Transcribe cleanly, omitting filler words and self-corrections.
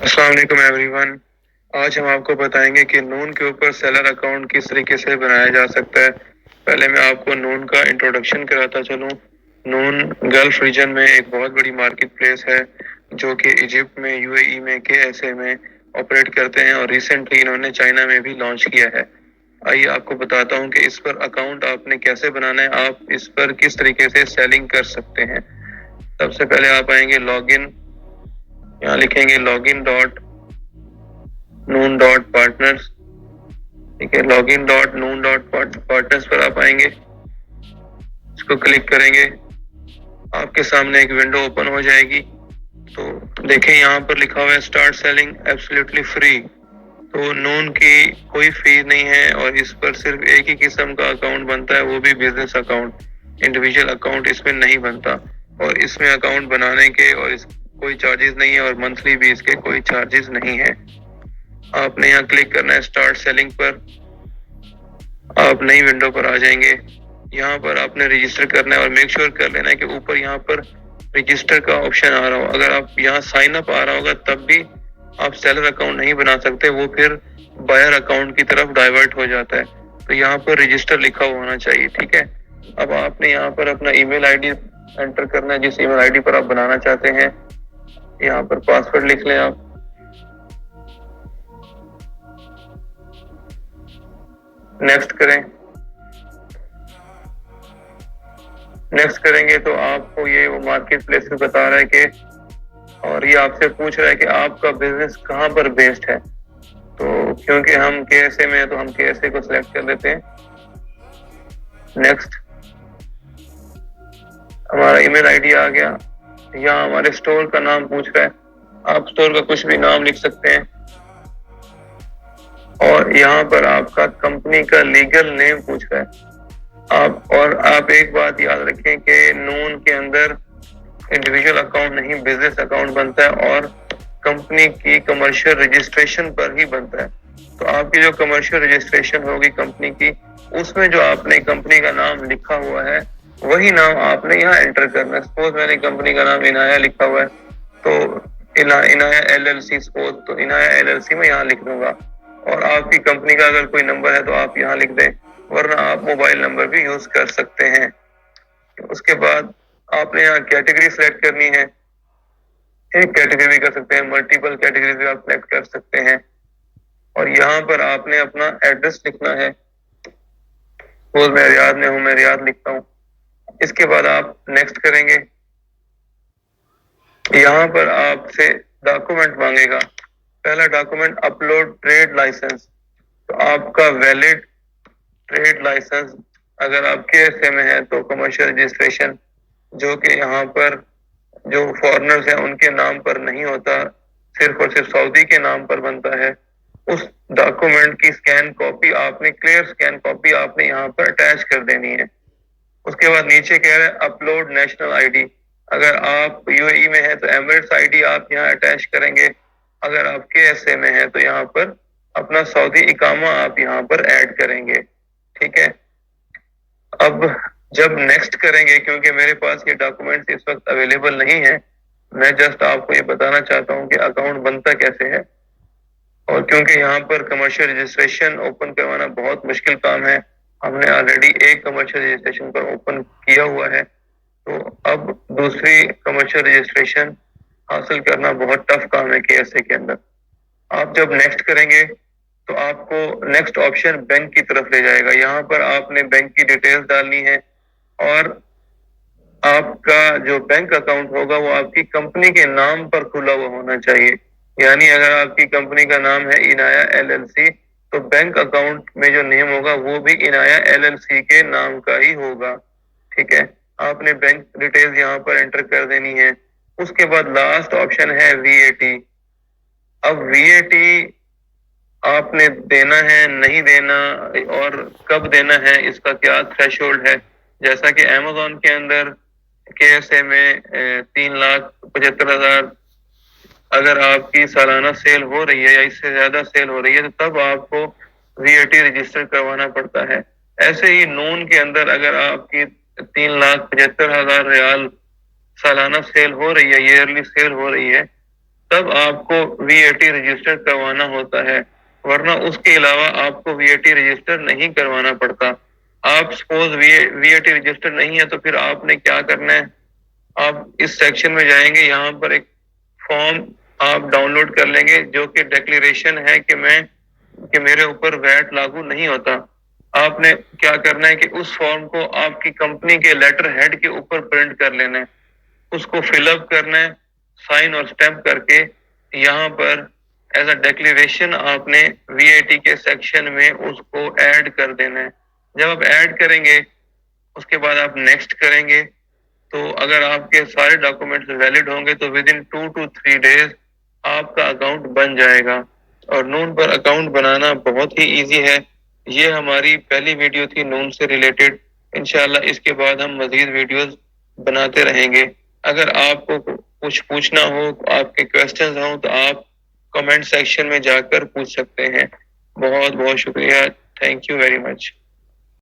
السلام علیکم every one. آج ہم آپ کو بتائیں گے کہ نون کے اوپر سیلر اکاؤنٹ کس طریقے سے بنایا جا سکتا ہے. پہلے میں آپ کو نون کا انٹروڈکشن کراتا چلوں. نون گلف ریجن میں ایک بہت بڑی مارکیٹ پلیس ہے جو کہ ایجپٹ میں، یو اے ای میں، کے ایس اے میں آپریٹ کرتے ہیں، اور ریسنٹلی انہوں نے چائنا میں بھی لانچ کیا ہے. آئیے آپ کو بتاتا ہوں کہ اس پر اکاؤنٹ آپ نے کیسے بنانا ہے، آپ اس پر کس طریقے سے سیلنگ کر سکتے ہیں. سب سے پہلے آپ آئیں گے لاگ ان. یہاں لکھیں گے log in dot Noon dot partners. ٹھیک ہے، log in dot Noon dot partners پر آپ آئیں گے. اس کو کلک کریں گے، آپ کے سامنے ایک ونڈو اوپن ہو جائے گی. تو دیکھیں یہاں پر لکھا ہوا ہے اسٹارٹ سیلنگ ایبسلیوٹلی فری. تو نون کی کوئی فیس نہیں ہے، اور اس پر صرف ایک ہی قسم کا اکاؤنٹ بنتا ہے، وہ بھی بزنس اکاؤنٹ. انڈیویجول اکاؤنٹ اس میں نہیں بنتا، اور اس میں اکاؤنٹ بنانے کے اور اس کوئی چارجز نہیں ہے، اور منتھلی بھی اس کے کوئی چارجز نہیں ہے. آپ نے یہاں کلک کرنا ہے اسٹارٹ سیلنگ پر. آپ نئی ونڈو پر آ جائیں گے. یہاں پر آپ نے رجسٹر کرنا ہے، اور میک شیور کر لینا ہے کہ اوپر یہاں پر رجسٹر کا آپشن آ رہا ہو. اگر آپ یہاں سائن اپ آ رہا ہوگا تب بھی آپ سیلر اکاؤنٹ نہیں بنا سکتے، وہ پھر بائر اکاؤنٹ کی طرف ڈائیورٹ ہو جاتا ہے. تو یہاں پر رجسٹر لکھا ہوا ہونا چاہیے. ٹھیک ہے، اب آپ نے یہاں پر اپنا ای میل آئی ڈی انٹر کرنا ہے، جس ای میل آئی ڈی پر آپ بنانا چاہتے ہیں. یہاں پر پاسورڈ لکھ لیں آپ. نیکسٹ کریں. نیکسٹ کریں گے تو آپ کو یہ وہ مارکیٹ پلیس بتا رہا ہے کہ، اور یہ آپ سے پوچھ رہا ہے کہ آپ کا بزنس کہاں پر بیسڈ ہے. تو کیونکہ ہم کے ایس اے میں ہیں تو ہم کے ایس اے کو سلیکٹ کر لیتے ہیں. نیکسٹ. ہمارا ای میل آئی ڈی آ گیا. یہاں ہمارے اسٹور کا نام پوچھ رہا ہے، آپ اسٹور کا کچھ بھی نام لکھ سکتے ہیں. اور یہاں پر آپ کا کمپنی کا لیگل نیم پوچھ رہا ہے. آپ ایک بات یاد رکھیں کہ نون کے اندر انڈیویجول اکاؤنٹ نہیں، بزنس اکاؤنٹ بنتا ہے، اور کمپنی کی کمرشل رجسٹریشن پر ہی بنتا ہے. تو آپ کی جو کمرشل رجسٹریشن ہوگی کمپنی کی، اس میں جو آپ نے کمپنی کا نام لکھا ہوا ہے وہی نام آپ نے یہاں انٹر کرنا ہے. سپوز میں نے کمپنی کا نام عنایا لکھا ہوا ہے، تو Inaya L L C suppose, تو عنایا ایل ایل سی میں یہاں لکھ دوں گا. اور آپ کی کمپنی کا اگر کوئی نمبر ہے تو آپ یہاں لکھ دیں، ورنہ آپ موبائل نمبر بھی یوز کر سکتے ہیں. اس کے بعد آپ نے یہاں کیٹیگری سلیکٹ کرنی ہے. ایک کیٹیگری بھی کر سکتے ہیں، ملٹیپل کیٹیگری بھی آپ سلیکٹ کر سکتے ہیں. اور یہاں پر آپ نے اپنا ایڈریس لکھنا ہے. سپوز میں ریاض میں ہوں، میں ریاض لکھتا ہوں. اس کے بعد آپ نیکسٹ کریں گے. یہاں پر آپ سے ڈاکومنٹ مانگے گا. پہلا ڈاکومنٹ اپلوڈ ٹریڈ لائسنس. تو آپ کا ویلڈ ٹریڈ لائسنس، اگر آپ کے ایس اے میں ہے تو کمرشل رجسٹریشن، جو کہ یہاں پر جو فارنرز ہیں ان کے نام پر نہیں ہوتا، صرف اور صرف سعودی کے نام پر بنتا ہے. اس ڈاکومنٹ کی اسکین کاپی آپ نے، کلیئر اسکین کاپی آپ نے یہاں پر اٹیچ کر دینی ہے. اس کے بعد نیچے کہہ رہے ہیں اپلوڈ نیشنل آئی ڈی. اگر آپ یو اے ای میں ہیں تو ایمریٹس آئی ڈی آپ یہاں اٹیچ کریں گے. اگر آپ کے ایس اے میں ہیں تو یہاں پر اپنا سعودی اقامہ آپ یہاں پر ایڈ کریں گے. ٹھیک ہے، اب جب نیکسٹ کریں گے، کیونکہ میرے پاس یہ ڈاکومنٹ اس وقت اویلیبل نہیں ہے، میں جسٹ آپ کو یہ بتانا چاہتا ہوں کہ اکاؤنٹ بنتا کیسے ہے. اور کیونکہ یہاں پر کمرشل رجسٹریشن اوپن کروانا بہت مشکل کام ہے، ہم نے آلریڈی ایک کمرشل رجسٹریشن پر اوپن کیا ہوا ہے، تو اب دوسری کمرشل رجسٹریشن حاصل کرنا بہت ٹف کام ہے کے ایس اے کے اندر. آپ جب نیکسٹ کریں گے تو آپ کو نیکسٹ آپشن بینک کی طرف لے جائے گا. یہاں پر آپ نے بینک کی ڈیٹیلز ڈالنی ہے، اور آپ کا جو بینک اکاؤنٹ ہوگا وہ آپ کی کمپنی کے نام پر کھلا ہوا ہونا چاہیے. یعنی اگر آپ کی کمپنی کا نام ہے عنایا ایل ایل سی، تو بینک اکاؤنٹ میں جو نیم ہوگا وہ بھی عنایا ایل ایل سی کے نام کا ہی ہوگا. ٹھیک ہے، آپ نے بینک ڈیٹیلز یہاں پر انٹر کر دینی ہے. اس کے بعد لاسٹ آپشن ہے وی اے ٹی. اب وی اے ٹی آپ نے دینا ہے نہیں دینا، اور کب دینا ہے، اس کا کیا تھریش ہولڈ ہے. جیسا کہ امیزون کے اندر کے ایس اے میں 3,75,000 اگر آپ کی سالانہ سیل ہو رہی ہے یا اس سے زیادہ سیل ہو رہی ہے، تو تب آپ کو وی اے ٹی رجسٹر کروانا پڑتا ہے. ایسے ہی نون کے اندر اگر آپ کی 3,75,000 ریال سالانہ سیل ہو رہی ہے، ایئرلی سیل ہو رہی ہے، تب آپ کو VAT رجسٹر کروانا ہوتا ہے، ورنہ اس کے علاوہ آپ کو VAT رجسٹر نہیں کروانا پڑتا۔ آپ سپوز VAT رجسٹر نہیں ہے تو پھر آپ نے کیا کرنا ہے، آپ اس سیکشن میں جائیں گے، یہاں پر ایک فارم آپ ڈاؤن لوڈ کر لیں گے جو کہ ڈیکلیریشن ہے کہ میرے اوپر ویٹ لاگو نہیں ہوتا۔ آپ نے کیا کرنا ہے کہ اس فارم کو آپ کی کمپنی کے لیٹر ہیڈ کے اوپر پرنٹ کر لینا ہے، اس کو فل اپ کرنا ہے، سائن اور اسٹیمپ کر کے یہاں پر ایز اے ڈیکلیریشن آپ نے VAT کے سیکشن میں اس کو ایڈ کر دینا ہے۔ جب آپ ایڈ کریں گے اس کے بعد آپ نیکسٹ کریں گے، تو اگر آپ کے سارے ڈاکومنٹس ویلڈ ہوں گے تو ود ان 2 to 3 days آپ کا اکاؤنٹ بن جائے گا۔ اور نون پر اکاؤنٹ بنانا بہت ہی ایزی ہے۔ یہ ہماری پہلی ویڈیو تھی نون سے ریلیٹڈ، انشاءاللہ اس کے بعد ہم مزید ویڈیوز بناتے رہیں گے۔ اگر آپ کو کچھ پوچھنا ہو، آپ کے کوسچنز ہوں تو آپ کمنٹ سیکشن میں جا کر پوچھ سکتے ہیں۔ بہت بہت شکریہ، تھینک یو ویری مچ۔